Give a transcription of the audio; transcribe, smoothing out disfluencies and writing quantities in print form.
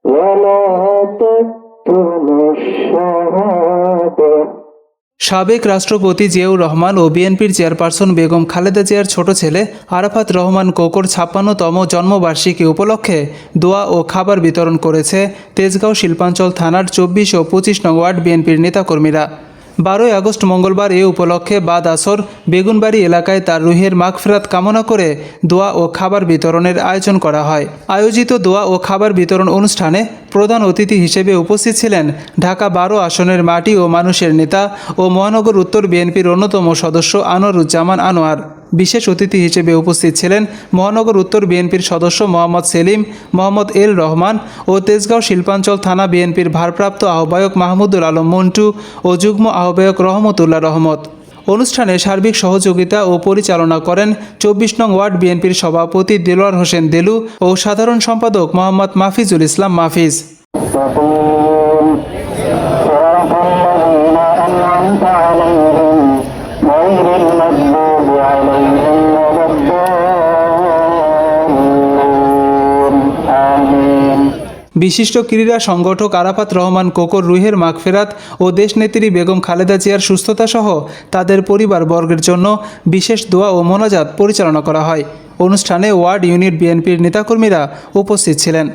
ولا تكتموا الشهادة। সাবেক রাষ্ট্রপতি জিয়াউর রহমান ও বিএনপির চেয়ারপারসন বেগম খালেদা জিয়ার ছোট ছেলে আরাফাত রহমান কোকোর 56তম জন্মবার্ষিকী উপলক্ষে দোয়া ও খাবার বিতরণ করেছে তেজগাঁও শিল্পাঞ্চল থানার 24 ও 25 নং ওয়ার্ড বিএনপির নেতাকর্মীরা। 12 আগস্ট মঙ্গলবার এ উপলক্ষে বাদ আসর বেগুনবাড়ি এলাকায় তার রুহের মাগফিরাত কামনা করে দোয়া ও খাবার বিতরণের আয়োজন করা হয়। আয়োজিত দোয়া ও খাবার বিতরণ অনুষ্ঠানে প্রধান অতিথি হিসেবে উপস্থিত ছিলেন ঢাকা 12 আসনের মাটি ও মানুষের নেতা ও মহানগর উত্তর বিএনপির অন্যতম সদস্য আনোয়ারুজ্জামান আনোয়ার। বিশেষ অতিথি হিসেবে উপস্থিত ছিলেন মহানগর উত্তর বিএনপির সদস্য মোহাম্মদ সেলিম, মোহাম্মদ এল রহমান ও তেজগাঁও শিল্পাঞ্চল থানা বিএনপির ভারপ্রাপ্ত আহ্বায়ক মাহমুদুল আলম মন্টু ও যুগ্ম আহ্বায়ক রহমতুল্লাহ রহমত। অনুষ্ঠানে সার্বিক সহযোগিতা ও পরিচালনা করেন 24 নং ওয়ার্ড বিএনপির সভাপতি দেলোয়ার হোসেন দেলু ও সাধারণ সম্পাদক মোহাম্মদ মাফিজুল ইসলাম মাফিজ। বিশিষ্ট ক্রীড়া সংগঠক আরাফাত রহমান কোকোর রুহের মাগফিরাত ও দেশনেত্রী বেগম খালেদা জিয়ার সুস্থতা সহ তাদের পরিবারবর্গের জন্য বিশেষ দোয়া ও মোনাজাত পরিচালনা করা হয়। অনুষ্ঠানে ওয়ার্ড ইউনিট বিএনপির নেতাকর্মীরা উপস্থিত ছিলেন।